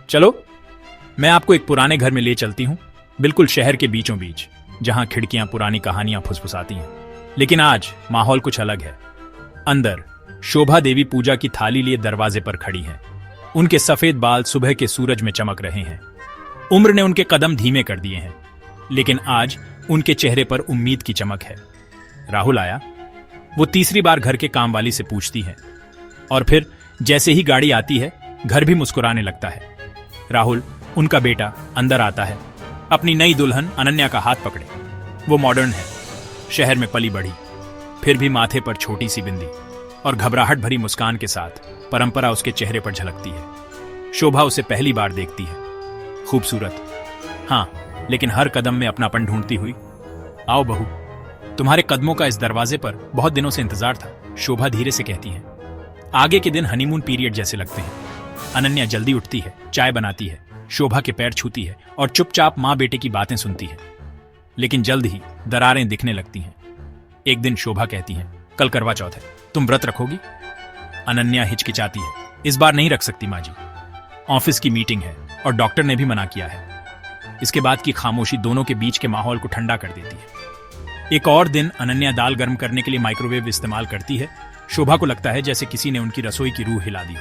चलो, मैं आपको एक पुराने घर में ले चलती हूँ, बिल्कुल शहर के बीचों बीच, जहां खिड़कियां पुरानी कहानियां फुसफुसाती हैं। लेकिन आज माहौल कुछ अलग है। अंदर शोभा देवी पूजा की थाली लिए दरवाजे पर खड़ी हैं। उनके सफेद बाल सुबह के सूरज में चमक रहे हैं। उम्र ने उनके कदम धीमे कर दिए हैं, लेकिन आज उनके चेहरे पर उम्मीद की चमक है। राहुल आया? वो तीसरी बार घर के काम वाली से पूछती है, और फिर जैसे ही गाड़ी आती है, घर भी मुस्कुराने लगता है। राहुल, उनका बेटा, अंदर आता है, अपनी नई दुल्हन अनन्या का हाथ पकड़े। वो मॉडर्न है, शहर में पली बढ़ी, फिर भी माथे पर छोटी सी बिंदी और घबराहट भरी मुस्कान के साथ परंपरा उसके चेहरे पर झलकती है। शोभा उसे पहली बार देखती है। खूबसूरत, हाँ, लेकिन हर कदम में अपनापन ढूंढती हुई। आओ बहू, तुम्हारे कदमों का इस दरवाजे पर बहुत दिनों से इंतजार था, शोभा धीरे से कहती है। आगे के दिन हनीमून पीरियड जैसे लगते हैं। अनन्या जल्दी उठती है, चाय बनाती है, शोभा के पैर छूती है और चुपचाप माँ बेटे की बातें सुनती है। लेकिन जल्द ही दरारें दिखने लगती हैं। एक दिन शोभा कहती है, कल करवा चौथ है, तुम व्रत रखोगी? अनन्या हिचकिचाती है, इस बार नहीं रख सकती माँ जी, ऑफिस की मीटिंग है और डॉक्टर ने भी मना किया है। इसके बाद की खामोशी दोनों के बीच के माहौल को ठंडा कर देती है। एक और दिन अनन्या दाल गर्म करने के लिए माइक्रोवेव इस्तेमाल करती है। शोभा को लगता है जैसे किसी ने उनकी रसोई की रूह हिला दी हो।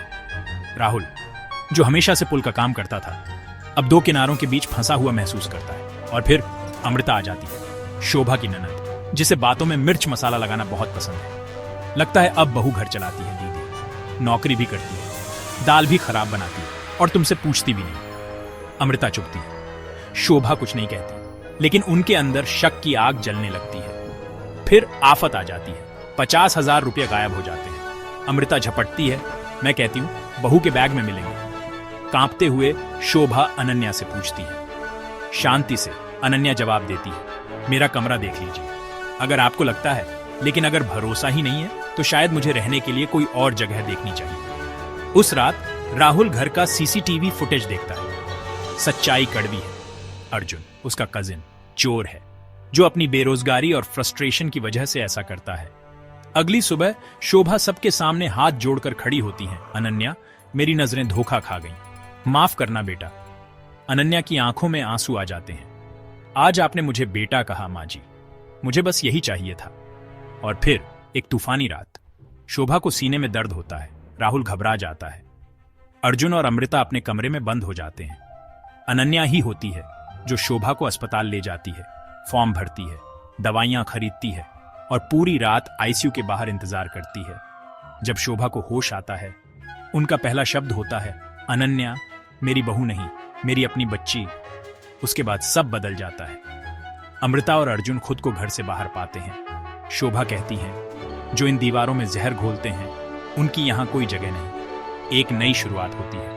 राहुल, जो हमेशा से पुल का काम करता था, अब दो किनारों के बीच फंसा हुआ महसूस करता है। और फिर अमृता आ जाती है, शोभा की ननद, जिसे बातों में मिर्च मसाला लगाना बहुत पसंद है। लगता है अब बहू घर चलाती है। दीदी नौकरी भी करती है, दाल भी खराब बनाती है और तुमसे पूछती भी नहीं। अमृता चुपती है, शोभा कुछ नहीं कहती, लेकिन उनके अंदर शक की आग जलने लगती है। फिर आफत आ जाती है, 50,000 रुपये गायब हो जाते हैं। अमृता झपटती है, मैं कहती हूँ बहू के बैग में मिलेंगे। कांपते हुए शोभा अनन्या से पूछती है। शांति से अनन्या जवाब देती है, मेरा कमरा देख लीजिए, अगर आपको लगता है, लेकिन अगर भरोसा ही नहीं है तो शायद मुझे रहने के लिए कोई और जगह देखनी चाहिए। उस रात राहुल घर का सीसीटीवी फुटेज देखता है। सच्चाई कड़वी है। अर्जुन, उसका कजिन, चोर है, जो अपनी बेरोजगारी और फ्रस्ट्रेशन की वजह से ऐसा करता है। अगली सुबह शोभा सबके सामने हाथ जोड़कर खड़ी होती है। अनन्या, मेरी नजरें धोखा खा गईं, माफ करना बेटा। अनन्या की आंखों में आंसू आ जाते हैं। आज आपने मुझे बेटा कहा माँ जी, मुझे बस यही चाहिए था। और फिर एक तूफानी रात। शोभा को सीने में दर्द होता है। राहुल घबरा जाता है। अर्जुन और अमृता अपने कमरे में बंद हो जाते हैं। अनन्या ही होती है जो शोभा को अस्पताल ले जाती है, फॉर्म भरती है, दवाइयां खरीदती है और पूरी रात आईसीयू के बाहर इंतजार करती है। जब शोभा को होश आता है, उनका पहला शब्द होता है, अनन्या, मेरी बहू नहीं, मेरी अपनी बच्ची। उसके बाद सब बदल जाता है। अमृता और अर्जुन खुद को घर से बाहर पाते हैं। शोभा कहती है, जो इन दीवारों में जहर घोलते हैं, उनकी यहां कोई जगह नहीं। एक नई शुरुआत होती है।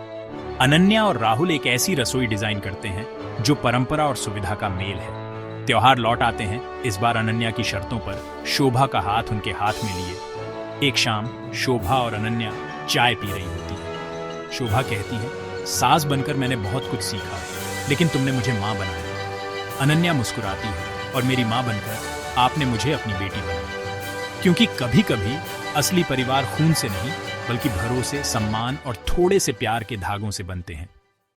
अनन्या और राहुल एक ऐसी रसोई डिजाइन करते हैं जो परंपरा और सुविधा का मेल है। त्योहार लौट आते हैं, इस बार अनन्या की शर्तों पर, शोभा का हाथ उनके हाथ में लिए। एक शाम शोभा और अनन्या चाय पी रही होती है। शोभा कहती है, सास बनकर मैंने बहुत कुछ सीखा, लेकिन तुमने मुझे माँ बनाया। अनन्या मुस्कुराती है, और मेरी माँ बनकर आपने मुझे अपनी बेटी बनाया। क्योंकि कभी कभी असली परिवार खून से नहीं, बल्कि भरोसे, सम्मान और थोड़े से प्यार के धागों से बनते हैं।